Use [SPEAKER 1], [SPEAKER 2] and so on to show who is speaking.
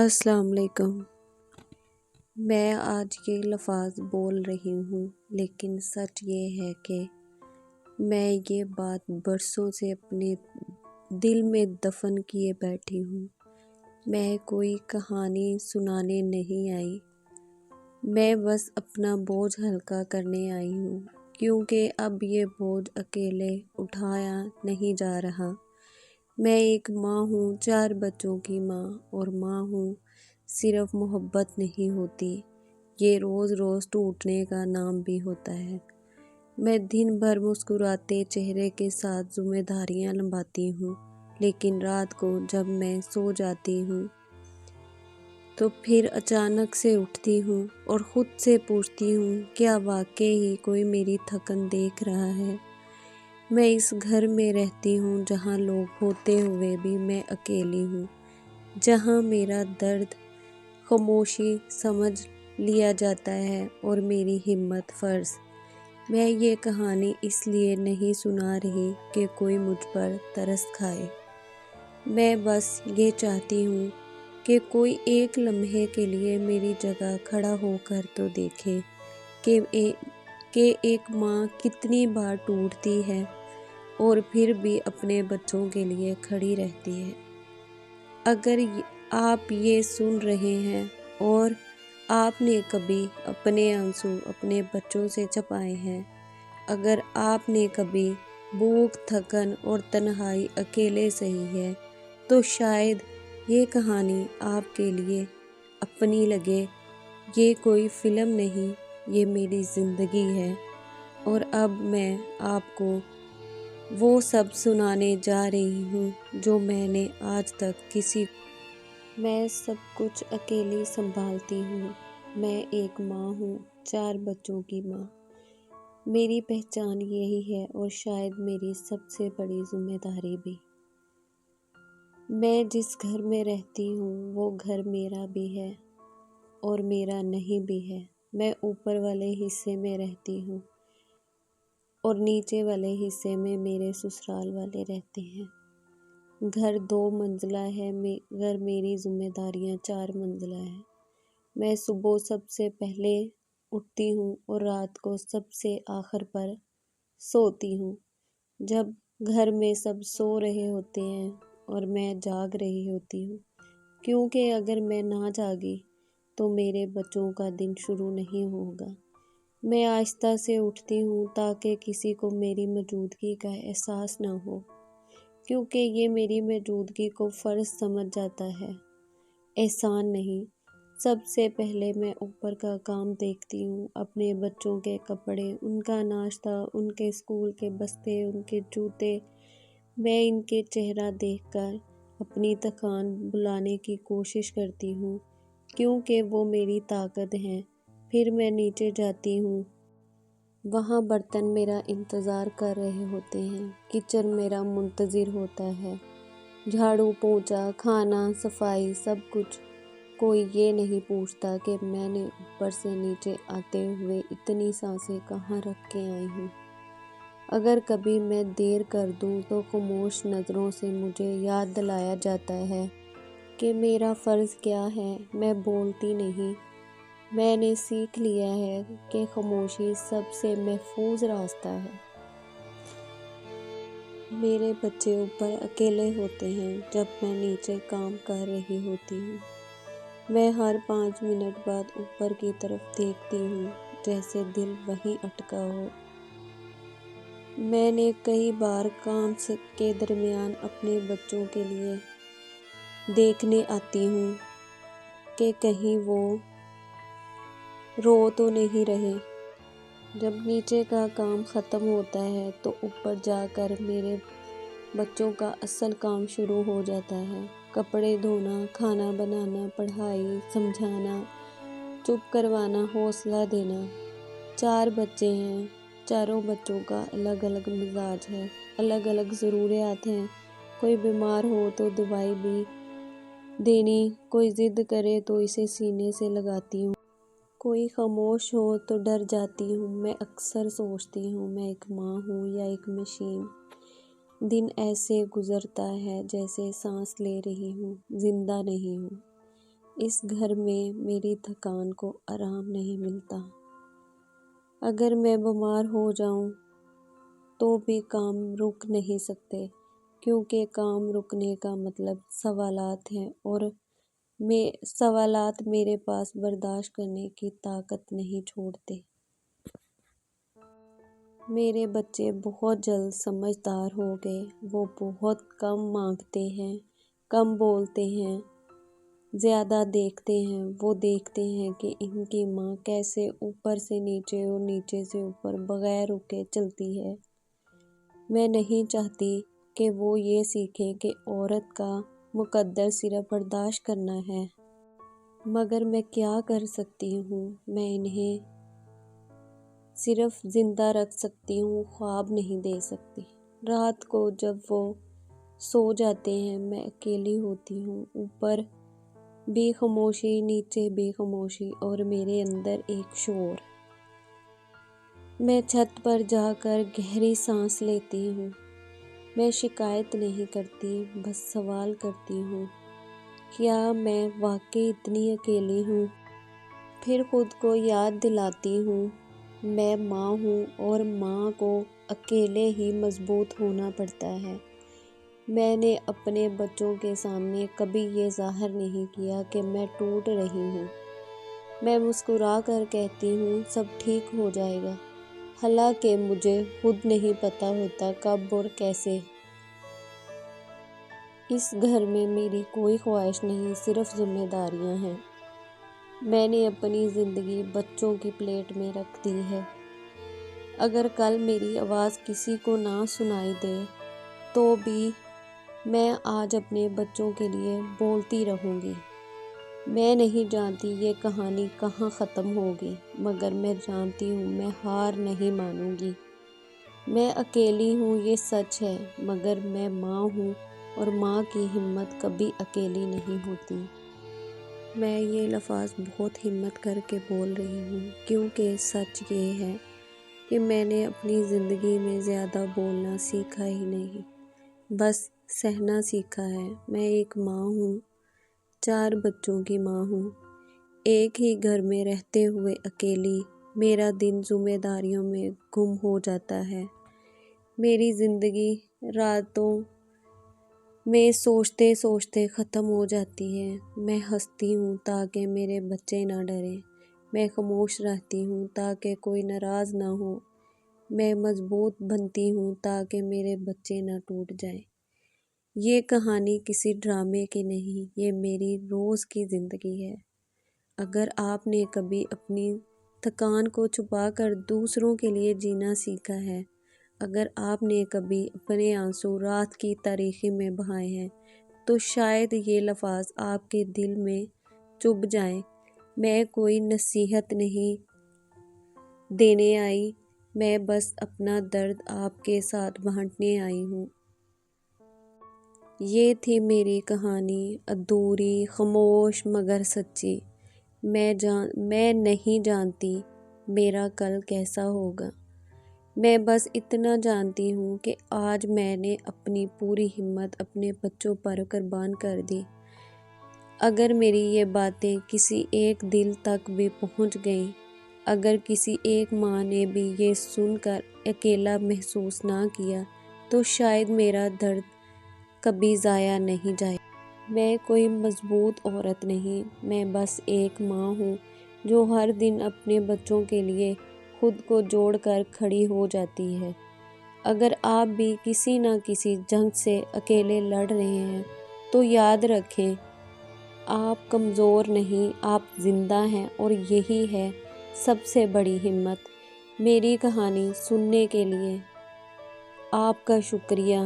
[SPEAKER 1] السلام علیکم۔ میں آج یہ لفظ بول رہی ہوں، لیکن سچ یہ ہے کہ میں یہ بات برسوں سے اپنے دل میں دفن کیے بیٹھی ہوں۔ میں کوئی کہانی سنانے نہیں آئی، میں بس اپنا بوجھ ہلکا کرنے آئی ہوں، کیونکہ اب یہ بوجھ اکیلے اٹھایا نہیں جا رہا۔ میں ایک ماں ہوں، 4 بچوں کی ماں، اور ماں ہوں صرف محبت نہیں ہوتی، یہ روز روز ٹوٹنے کا نام بھی ہوتا ہے۔ میں دن بھر مسکراتے چہرے کے ساتھ ذمہ داریاں نبھاتی ہوں، لیکن رات کو جب میں سو جاتی ہوں تو پھر اچانک سے اٹھتی ہوں اور خود سے پوچھتی ہوں، کیا واقعی ہی کوئی میری تھکن دیکھ رہا ہے؟ میں اس گھر میں رہتی ہوں جہاں لوگ ہوتے ہوئے بھی میں اکیلی ہوں، جہاں میرا درد خاموشی سمجھ لیا جاتا ہے اور میری ہمت فرض۔ میں یہ کہانی اس لیے نہیں سنا رہی کہ کوئی مجھ پر ترس کھائے، میں بس یہ چاہتی ہوں کہ کوئی ایک لمحے کے لیے میری جگہ کھڑا ہو کر تو دیکھے کہ ایک ماں کتنی بار ٹوٹتی ہے اور پھر بھی اپنے بچوں کے لیے کھڑی رہتی ہے۔ اگر آپ یہ سن رہے ہیں اور آپ نے کبھی اپنے آنسو اپنے بچوں سے چھپائے ہیں، اگر آپ نے کبھی بھوک، تھکن اور تنہائی اکیلے سہی ہے، تو شاید یہ کہانی آپ کے لیے اپنی لگے۔ یہ کوئی فلم نہیں، یہ میری زندگی ہے، اور اب میں آپ کو وہ سب سنانے جا رہی ہوں جو میں نے آج تک کسی کو۔ میں سب کچھ اکیلی سنبھالتی ہوں۔ میں ایک ماں ہوں، 4 بچوں کی ماں۔ میری پہچان یہی ہے اور شاید میری سب سے بڑی ذمہ داری بھی۔ میں جس گھر میں رہتی ہوں وہ گھر میرا بھی ہے اور میرا نہیں بھی ہے۔ میں اوپر والے حصے میں رہتی ہوں اور نیچے والے حصے میں میرے سسرال والے رہتے ہیں۔ گھر 2 منزلہ ہے مگر میری ذمہ داریاں 4 منزلہ ہیں۔ میں صبح سب سے پہلے اٹھتی ہوں اور رات کو سب سے آخر پر سوتی ہوں، جب گھر میں سب سو رہے ہوتے ہیں اور میں جاگ رہی ہوتی ہوں، کیونکہ اگر میں نہ جاگی تو میرے بچوں کا دن شروع نہیں ہوگا۔ میں آہستہ سے اٹھتی ہوں تاکہ کسی کو میری موجودگی کا احساس نہ ہو، کیونکہ یہ میری موجودگی کو فرض سمجھ جاتا ہے، احسان نہیں۔ سب سے پہلے میں اوپر کا کام دیکھتی ہوں، اپنے بچوں کے کپڑے، ان کا ناشتہ، ان کے اسکول کے بستے، ان کے جوتے۔ میں ان کے چہرہ دیکھ کر اپنی تھکان بھلانے کی کوشش کرتی ہوں، کیونکہ وہ میری طاقت ہیں۔ پھر میں نیچے جاتی ہوں، وہاں برتن میرا انتظار کر رہے ہوتے ہیں، کچن میرا منتظر ہوتا ہے، جھاڑو، پونچھا، کھانا، صفائی، سب کچھ۔ کوئی یہ نہیں پوچھتا کہ میں نے اوپر سے نیچے آتے ہوئے اتنی سانسیں کہاں رکھ کے آئی ہوں۔ اگر کبھی میں دیر کر دوں تو خاموش نظروں سے مجھے یاد دلایا جاتا ہے کہ میرا فرض کیا ہے۔ میں بولتی نہیں، میں نے سیکھ لیا ہے کہ خاموشی سب سے محفوظ راستہ ہے۔ میرے بچے اوپر اکیلے ہوتے ہیں جب میں نیچے کام کر رہی ہوتی ہوں۔ میں ہر 5 منٹ بعد اوپر کی طرف دیکھتی ہوں، جیسے دل وہیں اٹکا ہو۔ میں نے کئی بار کام کے درمیان اپنے بچوں کے لیے دیکھنے آتی ہوں کہ کہیں وہ رو تو نہیں رہے۔ جب نیچے کا کام ختم ہوتا ہے تو اوپر جا کر میرے بچوں کا اصل کام شروع ہو جاتا ہے۔ کپڑے دھونا، کھانا بنانا، پڑھائی، سمجھانا، چپ کروانا، حوصلہ دینا۔ 4 بچے ہیں، چاروں بچوں کا الگ الگ مزاج ہے، الگ الگ ضروریات ہیں۔ کوئی بیمار ہو تو دوائی بھی دینی، کوئی ضد کرے تو اسے سینے سے لگاتی ہوں، کوئی خاموش ہو تو ڈر جاتی ہوں۔ میں اکثر سوچتی ہوں، میں ایک ماں ہوں یا ایک مشین؟ دن ایسے گزرتا ہے جیسے سانس لے رہی ہوں، زندہ نہیں ہوں۔ اس گھر میں میری تھکان کو آرام نہیں ملتا۔ اگر میں بیمار ہو جاؤں تو بھی کام رک نہیں سکتے، کیونکہ کام رکنے کا مطلب سوالات ہیں، اور سوالات میرے پاس برداشت کرنے کی طاقت نہیں چھوڑتے۔ میرے بچے بہت جلد سمجھدار ہو گئے۔ وہ بہت کم مانگتے ہیں، کم بولتے ہیں، زیادہ دیکھتے ہیں۔ وہ دیکھتے ہیں کہ ان کی ماں کیسے اوپر سے نیچے اور نیچے سے اوپر بغیر رکے چلتی ہے۔ میں نہیں چاہتی کہ وہ یہ سیکھیں کہ عورت کا مقدر صرف برداشت کرنا ہے۔ مگر میں کیا کر سکتی ہوں؟ میں انہیں صرف زندہ رکھ سکتی ہوں، خواب نہیں دے سکتی۔ رات کو جب وہ سو جاتے ہیں میں اکیلی ہوتی ہوں، اوپر بھی خاموشی، نیچے بھی خاموشی، اور میرے اندر ایک شور۔ میں چھت پر جا کر گہری سانس لیتی ہوں۔ میں شکایت نہیں کرتی، بس سوال کرتی ہوں، کیا میں واقعی اتنی اکیلی ہوں؟ پھر خود کو یاد دلاتی ہوں، میں ماں ہوں، اور ماں کو اکیلے ہی مضبوط ہونا پڑتا ہے۔ میں نے اپنے بچوں کے سامنے کبھی یہ ظاہر نہیں کیا کہ میں ٹوٹ رہی ہوں۔ میں مسکرا کر کہتی ہوں، سب ٹھیک ہو جائے گا، حالانکہ مجھے خود نہیں پتہ ہوتا کب اور کیسے۔ اس گھر میں میری کوئی خواہش نہیں، صرف ذمہ داریاں ہیں۔ میں نے اپنی زندگی بچوں کی پلیٹ میں رکھ دی ہے۔ اگر کل میری آواز کسی کو نہ سنائی دے تو بھی میں آج اپنے بچوں کے لیے بولتی رہوں گی۔ میں نہیں جانتی یہ کہانی کہاں ختم ہوگی، مگر میں جانتی ہوں میں ہار نہیں مانوں گی۔ میں اکیلی ہوں، یہ سچ ہے، مگر میں ماں ہوں، اور ماں کی ہمت کبھی اکیلی نہیں ہوتی۔ میں یہ لفظ بہت ہمت کر کے بول رہی ہوں، کیونکہ سچ یہ ہے کہ میں نے اپنی زندگی میں زیادہ بولنا سیکھا ہی نہیں، بس سہنا سیکھا ہے۔ میں ایک ماں ہوں، 4 بچوں کی ماں ہوں، ایک ہی گھر میں رہتے ہوئے اکیلی۔ میرا دن ذمہ داریوں میں گم ہو جاتا ہے۔ میری زندگی راتوں میں سوچتے سوچتے ختم ہو جاتی ہے۔ میں ہنستی ہوں تاکہ میرے بچے نہ ڈریں، میں خاموش رہتی ہوں تاکہ کوئی ناراض نہ ہو، میں مضبوط بنتی ہوں تاکہ میرے بچے نہ ٹوٹ جائیں۔ یہ کہانی کسی ڈرامے کی نہیں، یہ میری روز کی زندگی ہے۔ اگر آپ نے کبھی اپنی تھکان کو چھپا کر دوسروں کے لیے جینا سیکھا ہے، اگر آپ نے کبھی اپنے آنسو رات کی تاریکی میں بہائے ہیں، تو شاید یہ لفظ آپ کے دل میں چبھ جائیں۔ میں کوئی نصیحت نہیں دینے آئی، میں بس اپنا درد آپ کے ساتھ بانٹنے آئی ہوں۔ یہ تھی میری کہانی، ادھوری، خاموش مگر سچی۔ میں نہیں جانتی میرا کل کیسا ہوگا، میں بس اتنا جانتی ہوں کہ آج میں نے اپنی پوری ہمت اپنے بچوں پر قربان کر دی۔ اگر میری یہ باتیں کسی ایک دل تک بھی پہنچ گئیں، اگر کسی ایک ماں نے بھی یہ سن کر اکیلا محسوس نہ کیا، تو شاید میرا درد کبھی ضائع نہیں جائے۔ میں کوئی مضبوط عورت نہیں، میں بس ایک ماں ہوں جو ہر دن اپنے بچوں کے لیے خود کو جوڑ کر کھڑی ہو جاتی ہے۔ اگر آپ بھی کسی نہ کسی جنگ سے اکیلے لڑ رہے ہیں تو یاد رکھیں، آپ کمزور نہیں، آپ زندہ ہیں، اور یہی ہے سب سے بڑی ہمت۔ میری کہانی سننے کے لیے آپ کا شکریہ۔